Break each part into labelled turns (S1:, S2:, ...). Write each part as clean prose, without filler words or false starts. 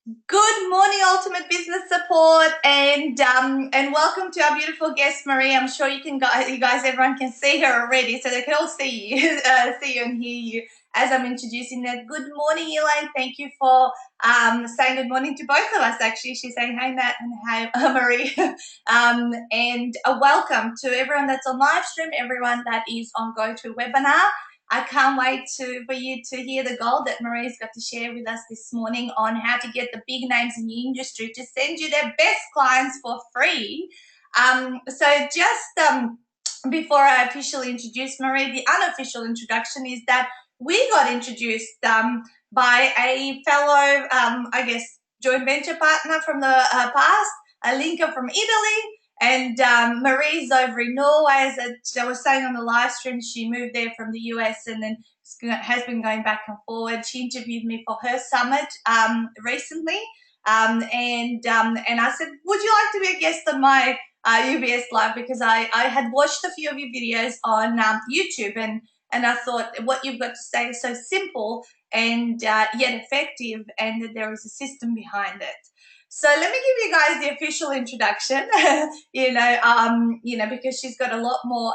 S1: Good morning, Ultimate Business Support, and welcome to our beautiful guest, Marie. I'm sure everyone can see her already, so they can all see you, see you and hear you as I'm introducing her. Good morning, Elaine. Thank you for saying good morning to both of us. Actually, she's saying hey, Nat, and hey, Marie, and a welcome to everyone that's on live stream, everyone that is on GoToWebinar. I can't wait for you to hear the gold that Marie's got to share with us this morning on how to get the big names in the industry to send you their best clients for free. Before I officially introduce Marie, the unofficial introduction is that we got introduced by a fellow, joint venture partner from the past, a linker from Italy. And Marie's over in Norway, as I was saying on the live stream. She moved there from the US and then has been going back and forward. She interviewed me for her summit recently, and I said, "Would you like to be a guest on my UBS live?" Because I had watched a few of your videos on YouTube, and I thought what you've got to say is so simple and yet effective, and that there is a system behind it. So let me give you guys the official introduction. Because she's got a lot more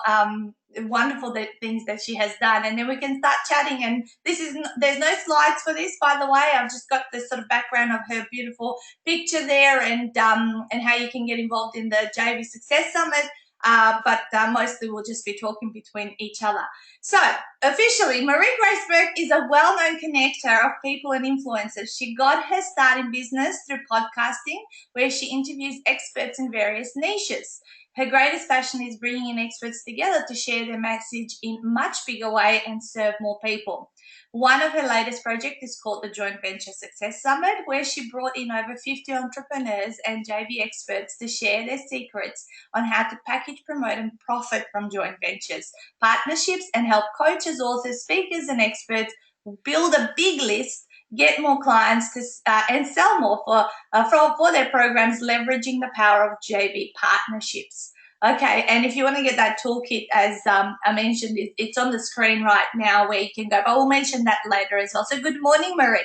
S1: wonderful things that she has done, and then we can start chatting. And there's no slides for this, by the way. I've just got this sort of background of her beautiful picture there, and how you can get involved in the JV Success Summit. But mostly we'll just be talking between each other. So, officially, Marie Grace Berg is a well-known connector of people and influencers. She got her start in business through podcasting, where she interviews experts in various niches. Her greatest passion is bringing in experts together to share their message in much bigger way and serve more people. One of her latest projects is called the Joint Venture Success Summit, where she brought in over 50 entrepreneurs and JV experts to share their secrets on how to package, promote, and profit from joint ventures, partnerships, and help coaches, authors, speakers, and experts build a big list, get more clients and sell more for their programs, leveraging the power of JV partnerships. Okay, and if you want to get that toolkit, as I mentioned, it's on the screen right now where you can go, but we'll mention that later as well. So good morning, Marie.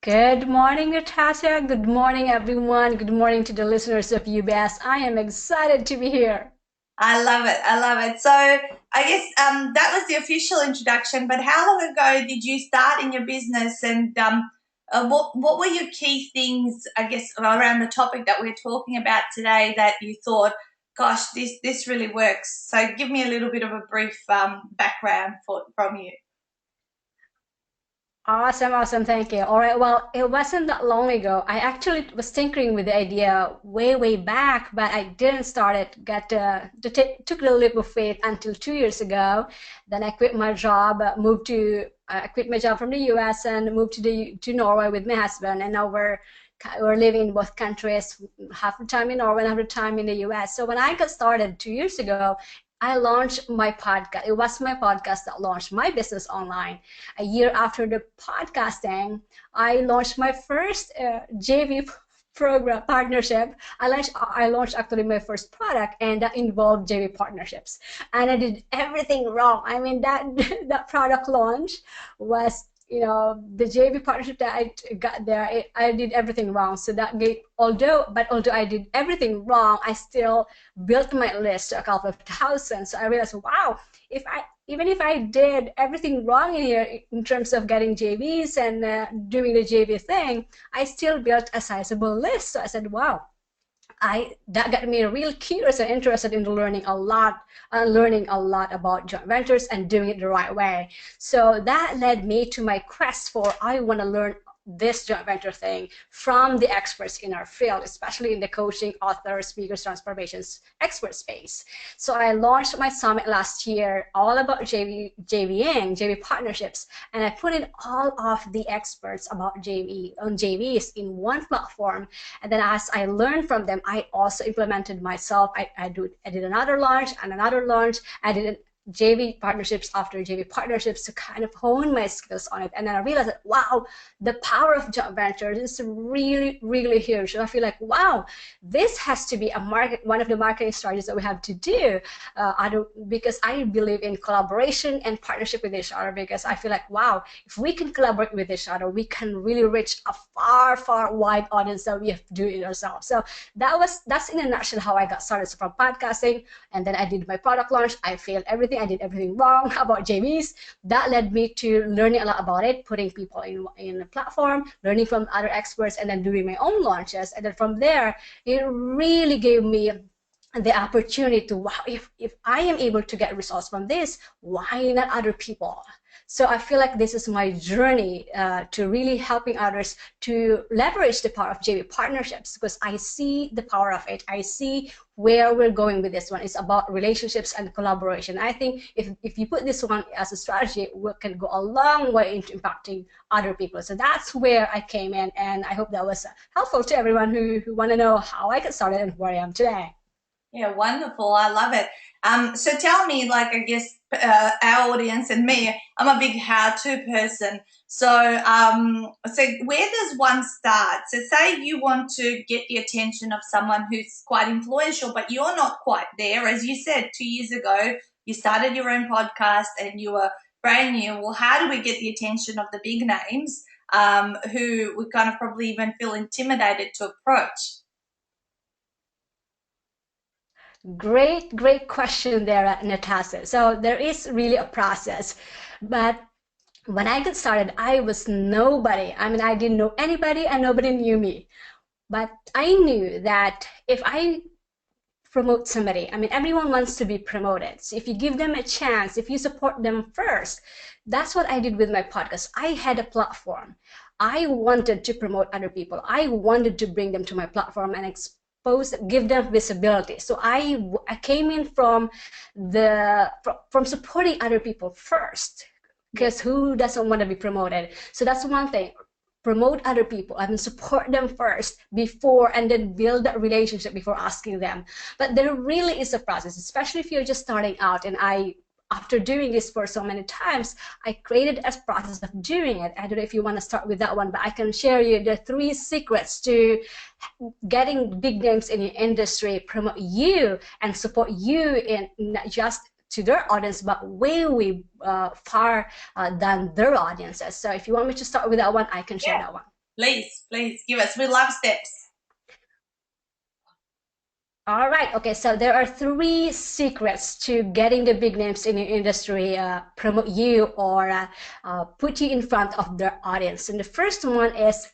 S2: Good morning, Natasa. Good morning, everyone. Good morning to the listeners of UBS. I am excited to be here.
S1: I love it. I love it. So I guess that was the official introduction, but how long ago did you start in your business, and what were your key things, I guess, around the topic that we're talking about today that you thought, gosh, this really works? So give me a little bit of a brief background from you.
S2: Awesome. Thank you. All right. Well, it wasn't that long ago. I actually was tinkering with the idea way back, but I didn't start it. Took the leap of faith until 2 years ago. Then I quit my job, I quit my job from the U.S. and moved to Norway with my husband, and now we're living in both countries, half the time in Norway and half the time in the US. So when I got started 2 years ago, I launched my podcast. It was my podcast that launched my business online. A year after the podcasting, I launched my first JV program partnership. I launched actually my first product, and that involved JV partnerships. And I did everything wrong. I mean, that that product launch was, the JV partnership that I got there, I did everything wrong. So that gave, although I did everything wrong, I still built my list to a couple of thousand. So I realized, wow, even if I did everything wrong in here in terms of getting JVs and doing the JV thing, I still built a sizable list. So I said, wow, that got me real curious and interested in learning a lot about joint ventures and doing it the right way. So that led me to my quest for, I want to learn this joint venture thing from the experts in our field, especially in the coaching, author, speakers, transformations expert space. So I launched my summit last year, all about JV partnerships, and I put in all of the experts about JVs in one platform. And then as I learned from them, I also implemented myself. I did another launch and another launch. I did JV partnerships after JV partnerships to kind of hone my skills on it. And then I realized that, wow, the power of joint ventures is really, really huge. So I feel like, wow, this has to be one of the marketing strategies that we have to do. Because I believe in collaboration and partnership with each other, because I feel like, wow, if we can collaborate with each other, we can really reach a far, far wide audience that we have to do it ourselves. So that's in a nutshell how I got started. So from podcasting, and then I did my product launch. I failed everything. I did everything wrong about JVs. That led me to learning a lot about it, putting people in a platform, learning from other experts, and then doing my own launches. And then from there, it really gave me the opportunity to, wow, if I am able to get results from this, why not other people? So I feel like this is my journey to really helping others to leverage the power of JV partnerships, because I see the power of it. I see where we're going with this one. It's about relationships and collaboration. I think if you put this one as a strategy, we can go a long way into impacting other people. So that's where I came in, and I hope that was helpful to everyone who want to know how I got started and where I am today.
S1: Yeah, wonderful. I love it. So tell me, like, I guess our audience and me, I'm a big how-to person. So, so where does one start? So say you want to get the attention of someone who's quite influential, but you're not quite there. As you said, 2 years ago, you started your own podcast and you were brand new. Well, how do we get the attention of the big names who we kind of probably even feel intimidated to approach?
S2: Great question there, Natasa. So there is really a process, but when I got started, I was nobody. I mean, I didn't know anybody and nobody knew me. But I knew that if I promote somebody, I mean, everyone wants to be promoted. So if you give them a chance, if you support them first, that's what I did with my podcast. I had a platform. I wanted to promote other people. I wanted to bring them to my platform and give them visibility. So I came in from supporting other people first, because who doesn't want to be promoted? So that's one thing. Promote other people. I mean, support them first before, and then build that relationship before asking them. But there really is a process, especially if you're just starting out. And after doing this for so many times, I created a process of doing it. I don't know if you want to start with that one, but I can share you the 3 secrets to getting big names in your industry, promote you and support you in not just to their audience, but way far than their audiences. So if you want me to start with that one, I can share that one.
S1: Please give us. We love steps.
S2: All right. Okay. So there are 3 secrets to getting the big names in your industry promote you or put you in front of their audience. And the first one is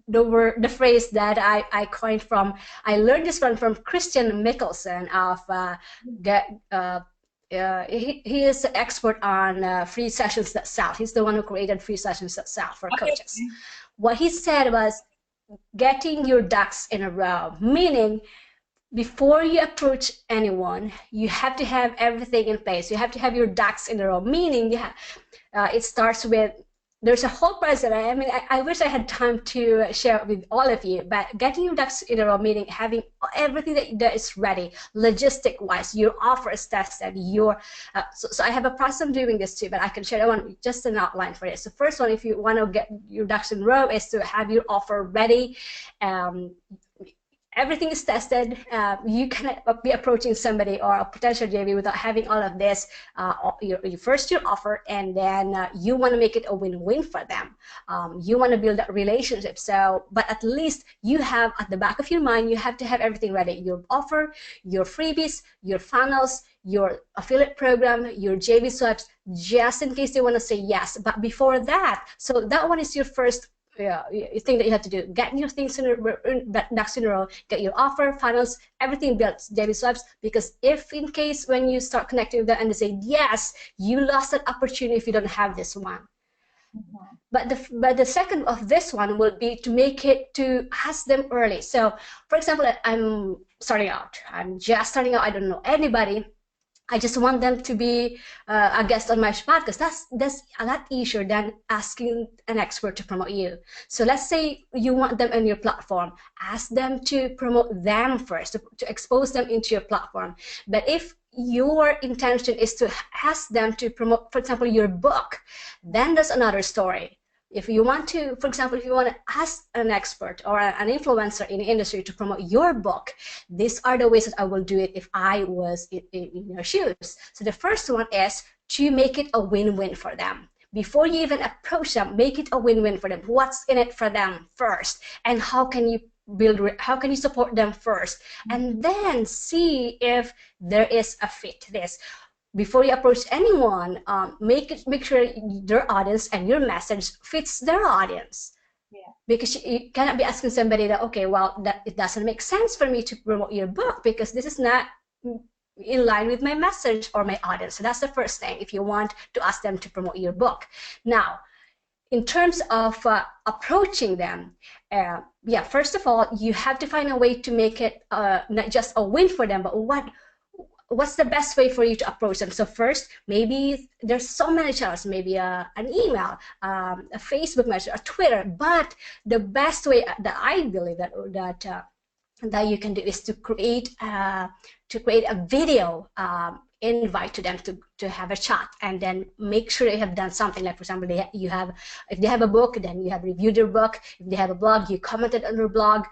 S2: the phrase that I coined from. I learned this one from Christian Mickelson of he is an expert on free sessions that sell. He's the one who created free sessions that sell for coaches. What he said was getting your ducks in a row, meaning before you approach anyone, you have to have everything in place. You have to have your ducks in a row, meaning it starts with, there's a whole process. I mean, I wish I had time to share with all of you, but getting your ducks in a row, meaning having everything that is ready, logistic-wise, your offer is tested, so I have a process of doing this too, but I can share that one, just an outline for it. So first one, if you want to get your ducks in a row, is to have your offer ready. Everything is tested. You cannot be approaching somebody or a potential JV without having all of this. First your offer, and then you want to make it a win-win for them. You want to build that relationship. So, but at least you have at the back of your mind, you have to have everything ready. Your offer, your freebies, your funnels, your affiliate program, your JV swaps, just in case they want to say yes. But before that, so that one is your first thing that you have to do. Get your things ducks in a row, get your offer, funnels, everything built, JV swaps, because if in case when you start connecting with them and they say yes, you lost that opportunity if you don't have this one. But the second of this one will be to make it, to ask them early. So for example, I'm starting out, I'm just starting out, I don't know anybody. I just want them to be a guest on my podcast. That's a lot easier than asking an expert to promote you. So let's say you want them on your platform. Ask them to promote them first, to expose them into your platform. But if your intention is to ask them to promote, for example, your book, then that's another story. If you want to, for example, if you want to ask an expert or an influencer in the industry to promote your book, these are the ways that I will do it if I was in your shoes. So the first one is to make it a win-win for them. Before you even approach them, make it a win-win for them. What's in it for them first, and how can you support them first, and then see if there is a fit to this. Before you approach anyone, make sure their audience and your message fits their audience.
S1: Yeah.
S2: Because you cannot be asking somebody that, okay, well, that it doesn't make sense for me to promote your book because this is not in line with my message or my audience. So that's the first thing if you want to ask them to promote your book. Now, in terms of approaching them, yeah, first of all, you have to find a way to make it not just a win for them, but what's the best way for you to approach them? So first, maybe there's so many channels, maybe an email, a Facebook message, a Twitter, but the best way that I believe that you can do is to create a video invite to them to have a chat, and then make sure they have done something. Like, for example, if they have a book, then you have reviewed their book. If they have a blog, you commented on their blog.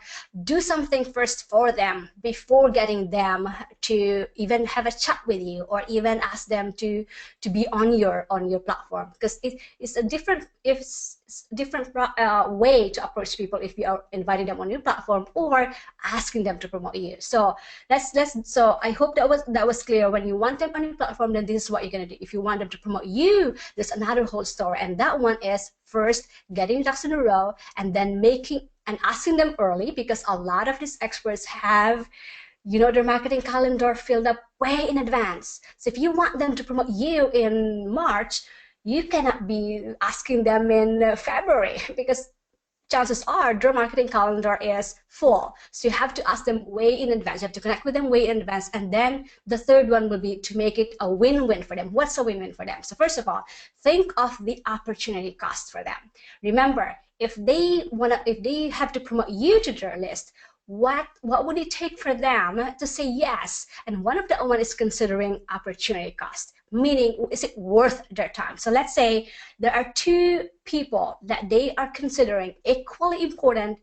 S2: Do something first for them before getting them to even have a chat with you, or even ask them to be on your platform, because it's a different way to approach people if you are inviting them on your platform or asking them to promote you. So so I hope that was clear. When you want them on your platform, then this is what you're going to do. If you want them to promote you, there's another whole story, and that one is first getting ducks in a row, and then asking them early, because a lot of these experts have their marketing calendar filled up way in advance. So if you want them to promote you in March, you cannot be asking them in February, because chances are their marketing calendar is full. So you have to ask them way in advance. You have to connect with them way in advance. And then the third one will be to make it a win-win for them. What's a win-win for them? So first of all, think of the opportunity cost for them. Remember, if they have to promote you to their list, what would it take for them to say yes? And one of the one is considering opportunity cost, meaning, is it worth their time? So let's say there are two people that they are considering equally important,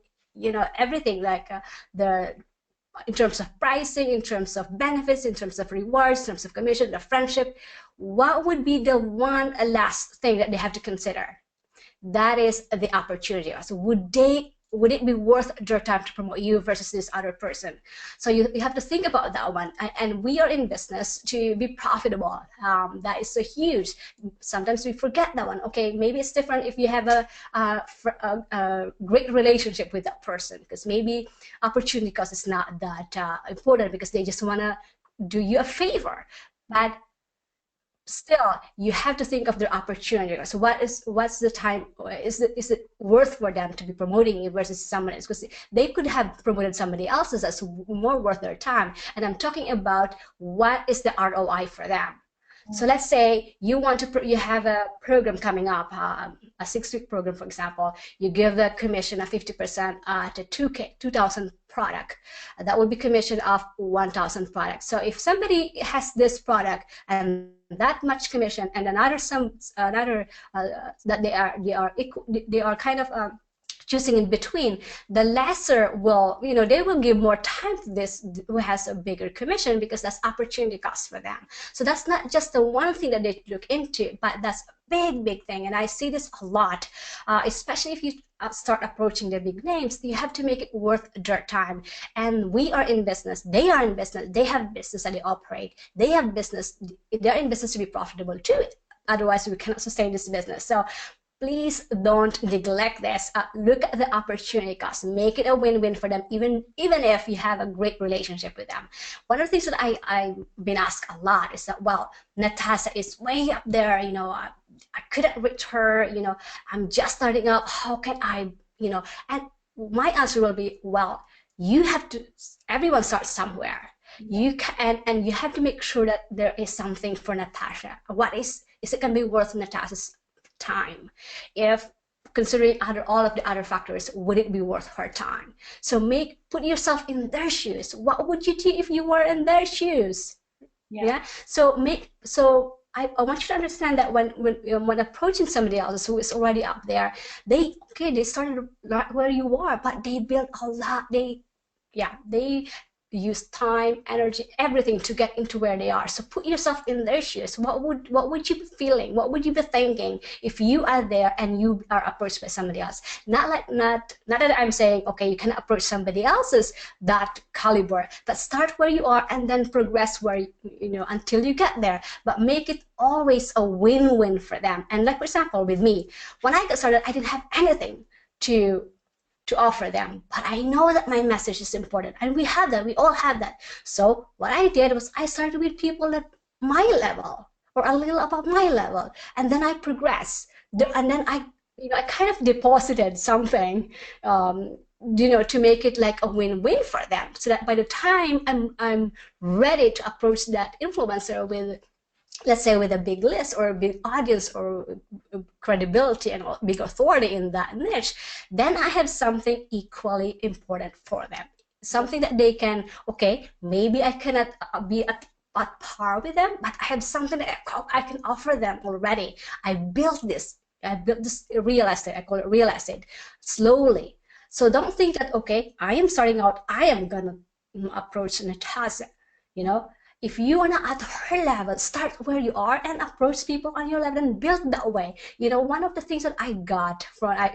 S2: everything, like in terms of pricing, in terms of benefits, in terms of rewards, in terms of commission, the friendship. What would be the one last thing that they have to consider? That is the opportunity. So would it be worth their time to promote you versus this other person? So you have to think about that one. And we are in business to be profitable. That is so huge. Sometimes we forget that one. Okay, maybe it's different if you have a great relationship with that person, because maybe opportunity cost is not that important, because they just want to do you a favor. But still, you have to think of their opportunity. So what's the time? Is it worth for them to be promoting you versus someone else? Because they could have promoted somebody else's that's more worth their time. And I'm talking about what is the ROI for them. So let's say you have a program coming up, a 6-week program, for example. You give the commission of 50% to 2,000 product. That would be commission of 1,000 products. So if somebody has this product and that much commission, and another that they are kind of choosing in between, the lesser will, they will give more time to this who has a bigger commission, because that's opportunity cost for them. So that's not just the one thing that they look into, but that's a big thing. And I see this a lot, especially if you start approaching the big names. You have to make it worth their time. And we are in business, they are in business, they have business that they operate, they're in business to be profitable too. Otherwise we cannot sustain this business. So please don't neglect this. Look at the opportunity cost. Make it a win-win for them, even if you have a great relationship with them. One of the things that I've been asked a lot is that, well, Natasa is way up there, I couldn't reach her, I'm just starting up, how can I, and my answer will be, well, everyone starts somewhere. You can, and you have to make sure that there is something for Natasa. What is it going to be worth Natasa's time? If considering all of the other factors, would it be worth her time? So put yourself in their shoes. What would you do if you were in their shoes? Yeah. I want you to understand that when approaching somebody else who is already up there, they started right where you are, but they built a lot. They use time, energy, everything to get into where they are. So put yourself in their shoes. What would you be feeling? What would you be thinking if you are there and you are approached by somebody else? Not that I'm saying, okay, you can approach somebody else's that caliber, but start where you are and then progress where until you get there. But make it always a win-win for them. And like, for example, with me, when I got started, I didn't have anything to offer them, but I know that my message is important, and we all had that. So what I did was I started with people at my level or a little above my level, and then I progressed, and then I kind of deposited something, to make it like a win-win for them, so that by the time I'm ready to approach that influencer with, let's say, with a big list or a big audience or credibility and big authority in that niche, then I have something equally important for them. Something that they can, okay, maybe I cannot be at par with them, but I have something that I can offer them already. I built this real estate. I call it real estate slowly. So don't think that, okay, I am starting out, I am gonna approach Natasa, if you are not at her level, start where you are and approach people on your level and build that way. One of the things that I got when I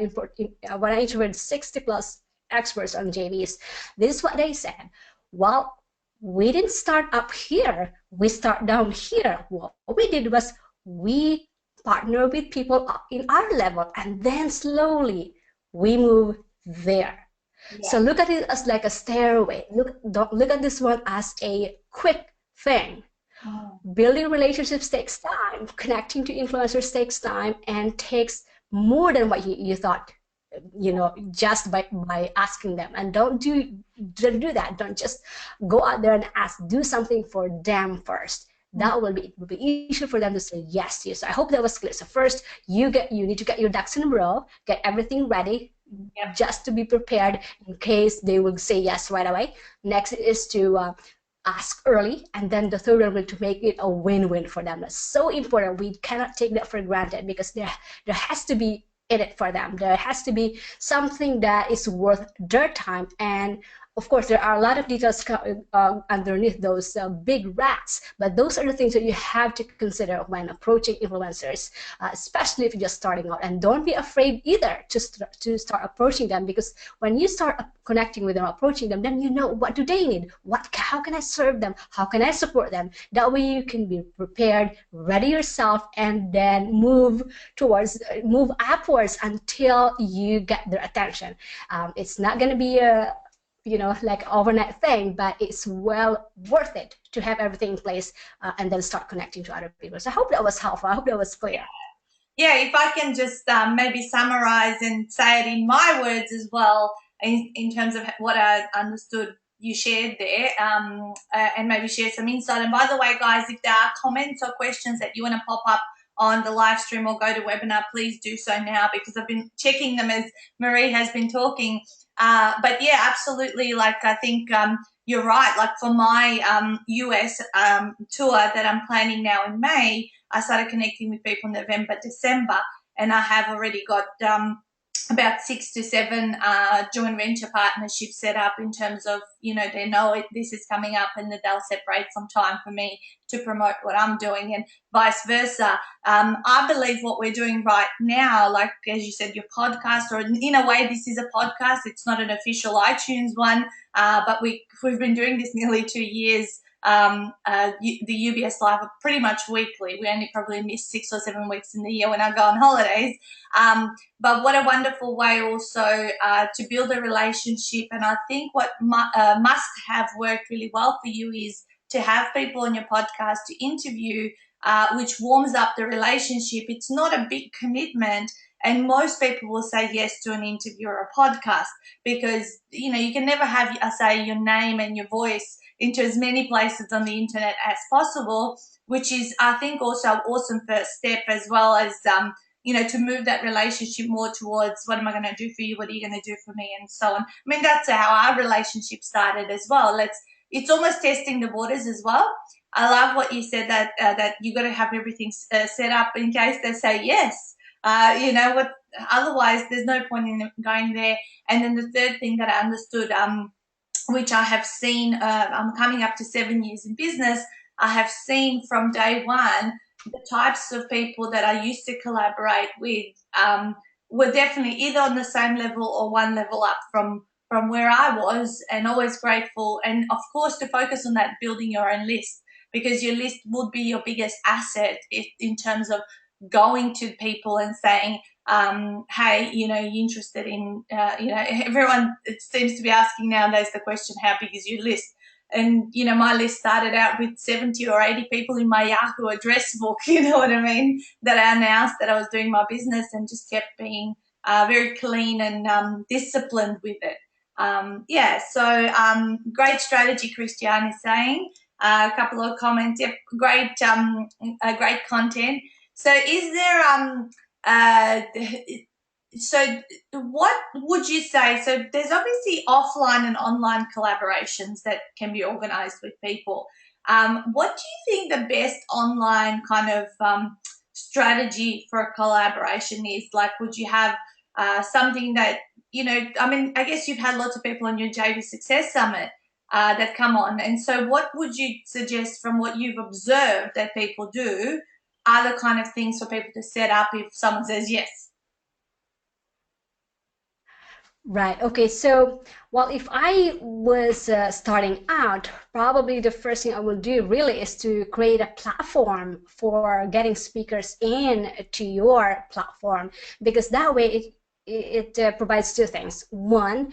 S2: interviewed 60 plus experts on JVs, this is what they said. Well, we didn't start up here, we start down here. What we did was we partner with people in our level, and then slowly we move there. So look at it as like a stairway. Don't look at this one as a quick thing. Building relationships takes time. Connecting to influencers takes time and takes more than what you thought, just by asking them. And don't do that. Don't just go out there and ask. Do something for them first. That will be easier for them to say yes to you. So I hope that was clear. So first, you need to get your ducks in a row, get everything ready, just to be prepared in case they will say yes right away. Next is to ask early, and then the third one will to make it a win-win for them. That's so important. We cannot take that for granted, because there has to be in it for them. There has to be something that is worth their time. And of course, there are a lot of details underneath those big rats, but those are the things that you have to consider when approaching influencers, especially if you're just starting out. And don't be afraid either to start approaching them, because when you start connecting with them, approaching them, then you know what do they need, how can I serve them, how can I support them. That way you can be prepared, ready yourself, and then move upwards until you get their attention. It's not going to be a like overnight thing, but it's well worth it to have everything in place and then start connecting to other people. So I hope that was helpful. I hope that was clear.
S1: Yeah, if I can just maybe summarize and say it in my words as well, in terms of what I understood you shared there, and maybe share some insight. And by the way, guys, if there are comments or questions that you want to pop up on the live stream or go to webinar, please do so now, because I've been checking them as Marie has been talking. But yeah, absolutely. Like, I think you're right. Like, for my US tour that I'm planning now in May, I started connecting with people in November, December, and I have already got about 6 to 7 joint venture partnerships set up, in terms of, they know this is coming up, and that they'll separate some time for me to promote what I'm doing, and vice versa. I believe what we're doing right now, like as you said, your podcast, or in a way this is a podcast, it's not an official iTunes one, but we've been doing this nearly 2 years. The UBS Live are pretty much weekly. We only probably miss 6 or 7 weeks in the year when I go on holidays. But what a wonderful way also to build a relationship. And I think what must have worked really well for you is to have people on your podcast to interview, which warms up the relationship. It's not a big commitment. And most people will say yes to an interview or a podcast, because, you can never have, say, your name and your voice into as many places on the internet as possible, which is, I think, also an awesome first step, as well as, to move that relationship more towards, what am I going to do for you? What are you going to do for me? And so on. I mean, that's how our relationship started as well. It's almost testing the waters as well. I love what you said, that that you got to have everything set up in case they say yes. You know what? Otherwise, there's no point in going there. And then the third thing that I understood, which I have seen, I'm coming up to 7 years in business. I have seen from day one the types of people that I used to collaborate with were definitely either on the same level or one level up from where I was, and always grateful. And of course, to focus on that, building your own list, because your list would be your biggest asset in terms of going to people and saying, hey, you know, you interested in, you know, everyone, it seems to be asking nowadays the question, how big is your list? And, you know, my list started out with 70 or 80 people in my Yahoo address book, you know what I mean, that I announced that I was doing my business, and just kept being very clean and disciplined with it. Yeah, so great strategy, Christiane is saying. A couple of comments. Yep, great content. So, is there uh, so what would you say? So, there's obviously offline and online collaborations that can be organised with people. What do you think the best online kind of strategy for a collaboration is? Like, would you have something that, you know, I mean, I guess you've had lots of people on your JV Success Summit that come on. And so what would you suggest from what you've observed that people do are the kind of things for people to set up if someone says yes?
S2: Right. Okay. So, well, if I was starting out, probably the first thing I will do really is to create a platform for getting speakers in to your platform, because that way it provides two things. One,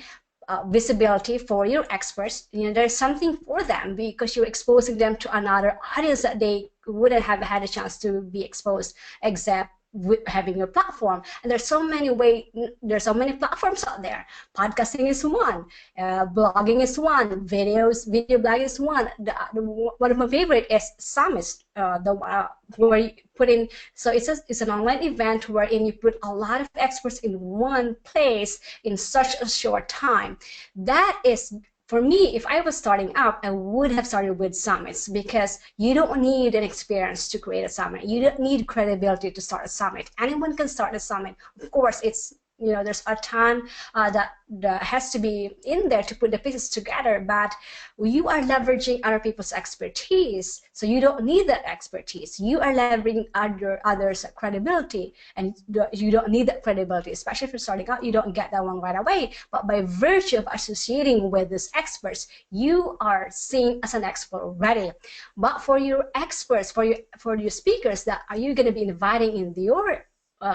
S2: visibility for your experts. You know, there's something for them because you're exposing them to another audience that they wouldn't have had a chance to be exposed except with having your platform. And there's so many platforms out there. Podcasting is one, blogging is one, video blogging is one. One of my favorite is Summit, where you put in, so it's an online event wherein you put a lot of experts in one place in such a short time. That is, for me, if I was starting out, I would have started with summits, because you don't need an experience to create a summit. You don't need credibility to start a summit. Anyone can start a summit. Of course, it's, you know, there's a ton that has to be in there to put the pieces together, but you are leveraging other people's expertise, so you don't need that expertise. You are leveraging others' credibility, and you don't need that credibility, especially if you're starting out. You don't get that one right away, but by virtue of associating with these experts, you are seen as an expert already. But for your experts, for your speakers that are you going to be inviting in your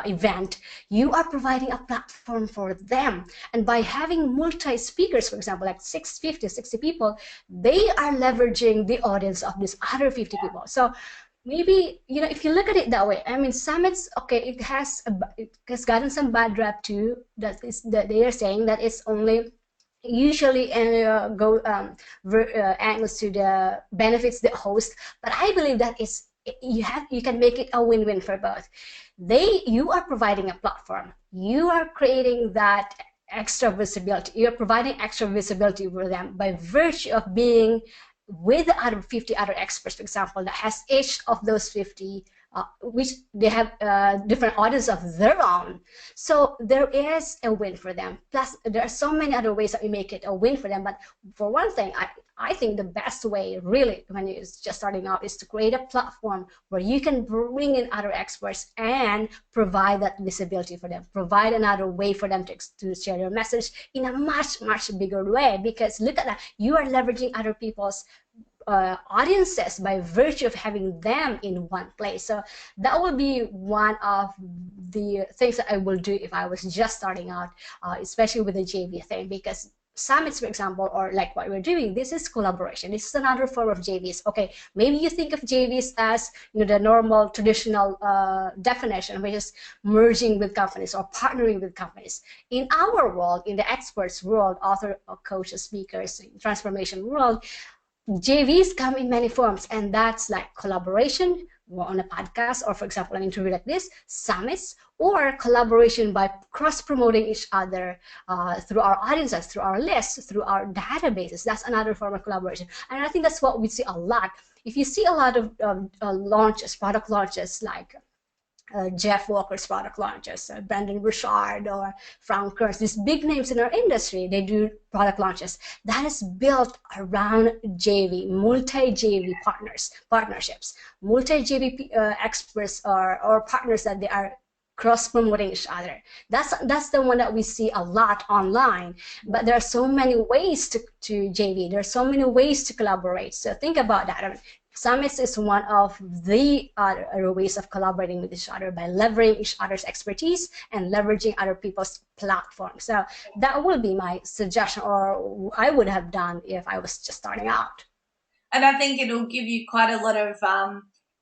S2: event, you are providing a platform for them. And by having multi-speakers, for example, like 50, 60 people, they are leveraging the audience of these other 50 people. So maybe, you know, if you look at it that way, I mean, summits, okay, it has gotten some bad rap too, that they are saying that it's only usually angles to the benefits the host, but I believe that you can make it a win-win for both. You are providing a platform, you are creating that extra visibility, you're providing extra visibility for them by virtue of being with the other 50 other experts, for example, that has each of those 50 which they have different audience of their own. So there is a win for them. Plus, there are so many other ways that we make it a win for them. But for one thing, I think the best way, really, when you're just starting out, is to create a platform where you can bring in other experts and provide that visibility for them, provide another way for them to share your message in a much, much bigger way. Because look at that, you are leveraging other people's audiences by virtue of having them in one place. So that would be one of the things that I will do if I was just starting out, especially with the JV thing, because summits, for example, or like what we're doing, this is collaboration. This is another form of JVs. Okay, maybe you think of JVs as, you know, the normal traditional definition, which is merging with companies or partnering with companies. In our world, in the experts world, author, coaches, speakers, transformation world, JVs come in many forms, and that's like collaboration on a podcast, or for example, an interview like this, summits, or collaboration by cross-promoting each other through our audiences, through our lists, through our databases. That's another form of collaboration. And I think that's what we see a lot. if you see a lot of launches, product launches, like Jeff Walker's product launches, Brandon Burchard or Frank Kern, these big names in our industry, they do product launches. That is built around JV, multi-JV partnerships, multi-JV experts or partners that they are cross-promoting each other. That's the one that we see a lot online. But there are so many ways to JV. There are so many ways to collaborate. So think about that. I mean, Summits is one of the other ways of collaborating with each other by leveraging each other's expertise and leveraging other people's platforms. So that would be my suggestion, or I would have done if I was just starting out.
S1: And I think it'll give you quite a lot of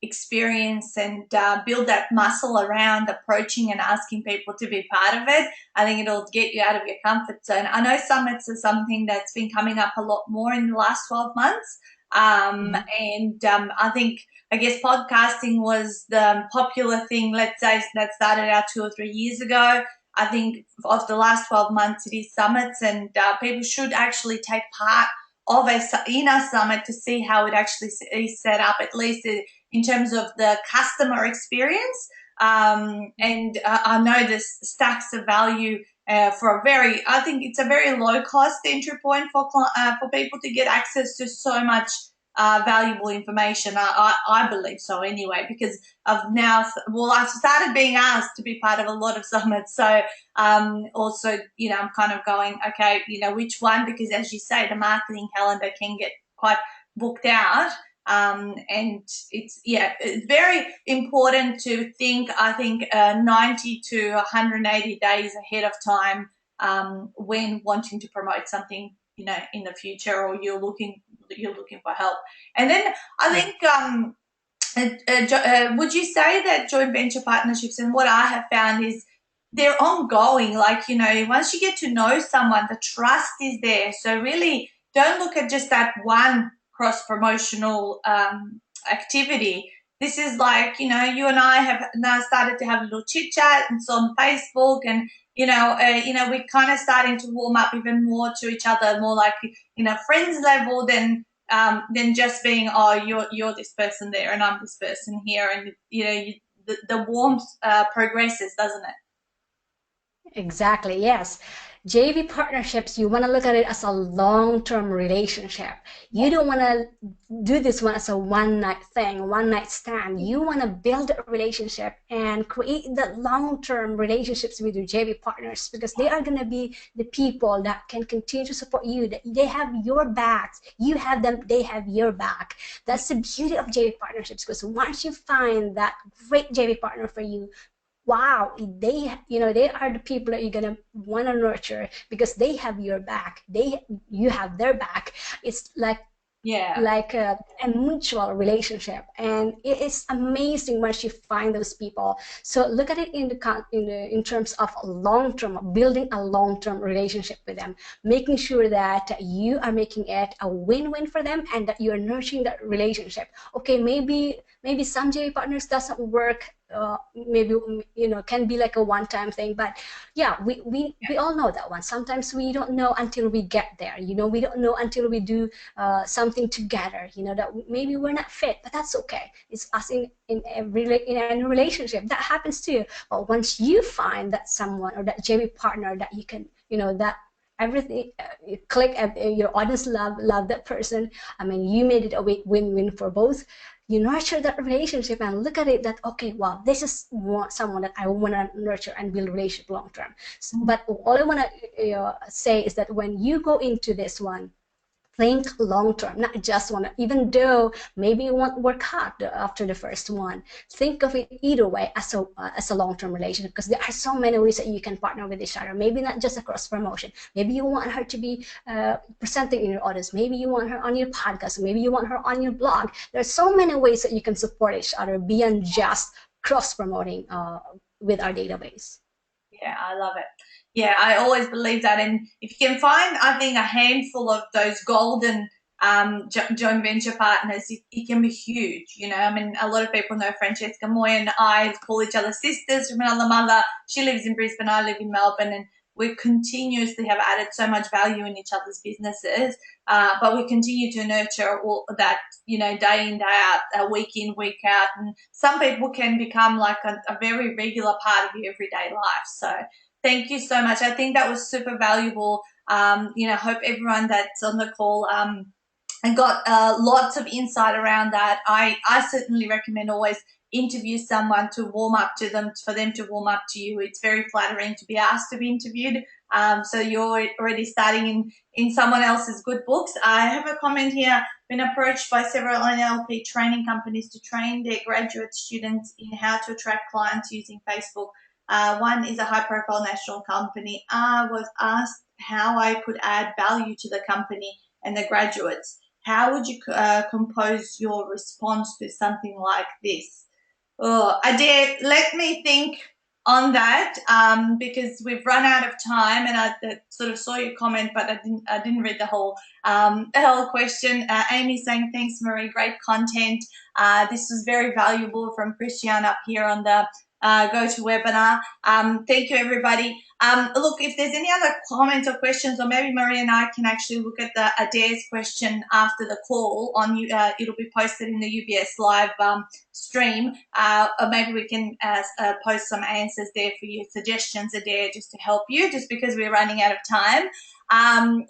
S1: experience and build that muscle around approaching and asking people to be part of it. I think it'll get you out of your comfort zone. I know summits are something that's been coming up a lot more in the last 12 months. And I guess podcasting was the popular thing, let's say, that started out 2 or 3 years ago. I think of the last 12 months, it is summits, and people should actually take part of in a summit to see how it actually is set up, at least in terms of the customer experience. And I know this stacks of value for I think it's a very low cost entry point for people to get access to so much valuable information. I believe so anyway, because I've started being asked to be part of a lot of summits. So also, I'm kind of going, okay, which one? Because as you say, the marketing calendar can get quite booked out. And it's very important to think, I think, 90 to 180 days ahead of time when wanting to promote something, in the future, or you're looking for help. And then I think, would you say that joint venture partnerships, and what I have found is they're ongoing, like, once you get to know someone, the trust is there. So really don't look at just that one cross-promotional activity. This is like, you and I have now started to have a little chit chat, and so on Facebook, and we're kind of starting to warm up even more to each other, more like friends level than just being, oh, you're this person there and I'm this person here, and the warmth progresses, doesn't it?
S2: Exactly, yes. JV partnerships, you want to look at it as a long-term relationship. You don't want to do this one as a one-night thing, one-night stand. You want to build a relationship and create the long-term relationships with your JV partners, because they are going to be the people that can continue to support you. That they have your backs. You have them, they have your back. That's the beauty of JV partnerships, because once you find that great JV partner for you, wow, they are the people that you're gonna want to nurture, because they have your back, you have their back. It's like a mutual relationship, and it is amazing once you find those people. So look at it in terms of long-term, building a long-term relationship with them, making sure that you are making it a win-win for them, and that you're nurturing that relationship. Okay, maybe some JV partners doesn't work, maybe can be like a one-time thing, but yeah, we all know that one. Sometimes we don't know until we get there. We don't know until we do something together, that maybe we're not fit, but that's okay. It's us in a relationship that happens too. But once you find that someone or that JV partner that you can, that everything you click, your audience love that person, I mean, you made it a win-win for both. You nurture that relationship and look at it that, okay, wow, this is someone that I want to nurture and build a relationship long term. But all I want to say is that when you go into this one, think long term, not just one. Even though maybe it won't work out after the first one, think of it either way as a long term relationship, because there are so many ways that you can partner with each other. Maybe not just a cross promotion. Maybe you want her to be presenting in your audience. Maybe you want her on your podcast. Maybe you want her on your blog. There are so many ways that you can support each other beyond just cross promoting with our database.
S1: Yeah, I love it. Yeah, I always believe that. And if you can find, I think, a handful of those golden joint venture partners, it can be huge. I mean, a lot of people know Francesca Moy and I call each other sisters from another mother. She lives in Brisbane, I live in Melbourne, and we continuously have added so much value in each other's businesses, but we continue to nurture all that, day in, day out, week in, week out. And some people can become like a very regular part of your everyday life. So thank you so much. I think that was super valuable. Hope everyone that's on the call and got lots of insight around that. I certainly recommend always interview someone to warm up to them, for them to warm up to you. It's very flattering to be asked to be interviewed. So you're already starting in someone else's good books. I have a comment here. Been approached by several NLP training companies to train their graduate students in how to attract clients using Facebook. One is a high-profile national company. I was asked how I could add value to the company and the graduates. How would you compose your response to something like this? Oh, Adair, let me think on that, because we've run out of time, and I sort of saw your comment, but I didn't read the whole question. Amy saying, thanks, Marie, great content. This was very valuable from Christiane up here on the GoToWebinar. Thank you, everybody. Look, if there's any other comments or questions, or maybe Marie and I can actually look at the Adair's question after the call on it'll be posted in the UBS live stream, or maybe we can post some answers there for your suggestions, Adair, just to help you, just because we're running out of time.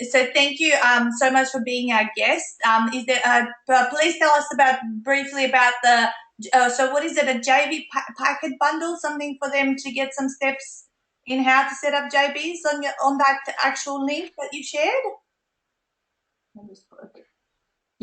S1: So thank you so much for being our guest. Is there? Please tell us briefly about the. So what is it? A JV packet bundle? Something for them to get some steps in how to set up JVs on that actual link that you shared?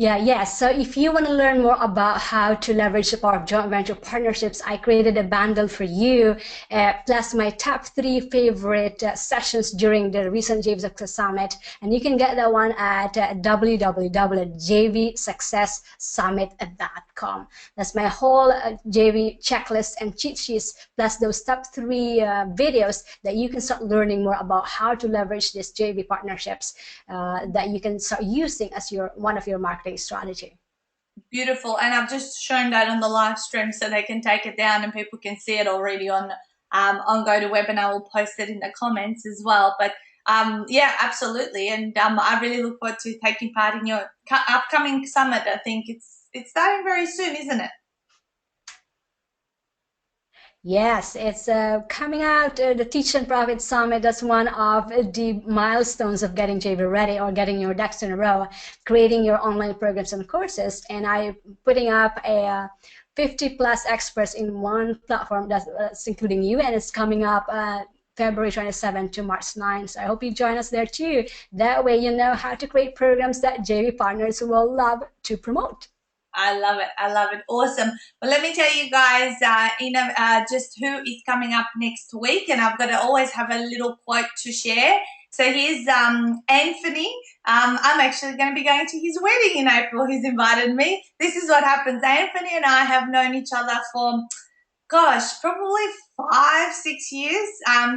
S2: Yes. So if you want to learn more about how to leverage the power of joint venture partnerships, I created a bundle for you, plus my top 3 favorite sessions during the recent JV Success Summit. And you can get that one at www.jvsuccesssummit.com. That's my whole JV checklist and cheat sheets, plus those top 3 videos that you can start learning more about how to leverage these JV partnerships that you can start using as one of your marketing strategy.
S1: Beautiful. And I've just shown that on the live stream so they can take it down and people can see it already on GoToWebinar. We'll post it in the comments as well. But yeah, absolutely. And I really look forward to taking part in your upcoming summit. I think it's starting very soon, isn't it?
S2: Yes, it's coming out. The Teach and Profit Summit. That's one of the milestones of getting JV ready, or getting your ducks in a row, creating your online programs and courses. And I'm putting up a 50 plus experts in one platform that's including you, and it's coming up February 27 to March 9. So I hope you join us there too. That way you know how to create programs that JV partners will love to promote.
S1: I love it. I love it. Awesome. Well, let me tell you guys, just who is coming up next week, and I've got to always have a little quote to share. So here's Anthony. I'm actually going to be going to his wedding in April. He's invited me. This is what happens. Anthony and I have known each other for, gosh, probably 5-6 years.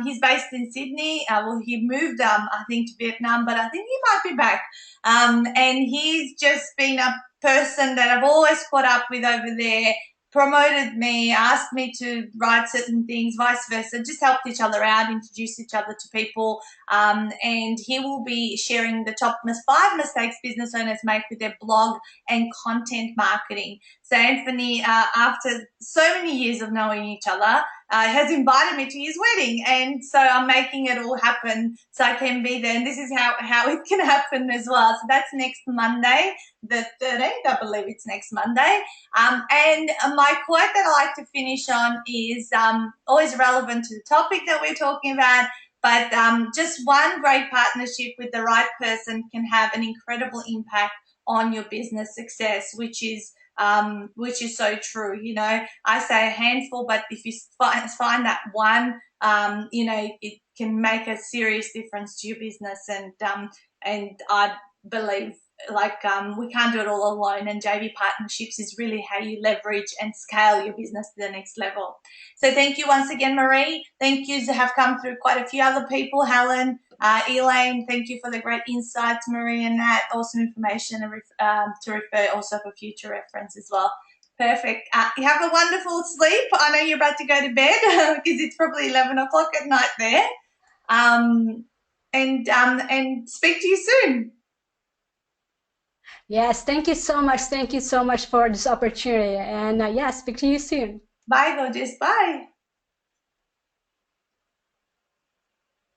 S1: He's based in Sydney. He moved, I think, to Vietnam, but I think he might be back. And he's just been a person that I've always caught up with over there, promoted me, asked me to write certain things, vice versa, just helped each other out, introduced each other to people. And he will be sharing the top 5 mistakes business owners make with their blog and content marketing. So Anthony, after so many years of knowing each other, has invited me to his wedding, and so I'm making it all happen so I can be there. And this is how it can happen as well. So that's next Monday, the 13th, I believe it's next Monday. And my quote that I like to finish on is always relevant to the topic that we're talking about. But just one great partnership with the right person can have an incredible impact on your business success, which is so true. I say a handful, but if you find that one, it can make a serious difference to your business. And I believe we can't do it all alone, and JV partnerships is really how you leverage and scale your business to the next level. So thank you once again, Marie. Thank you to have come through quite a few other people. Helen, Elaine, thank you for the great insights, Marie and Nat. Awesome information to refer also for future reference as well. Perfect. You have a wonderful sleep. I know you're about to go to bed because it's probably 11 o'clock at night there. Um, and speak to you soon.
S2: Yes, thank you so much. Thank you so much for this opportunity. And yeah, speak to you soon.
S1: Bye, gorgeous. Bye.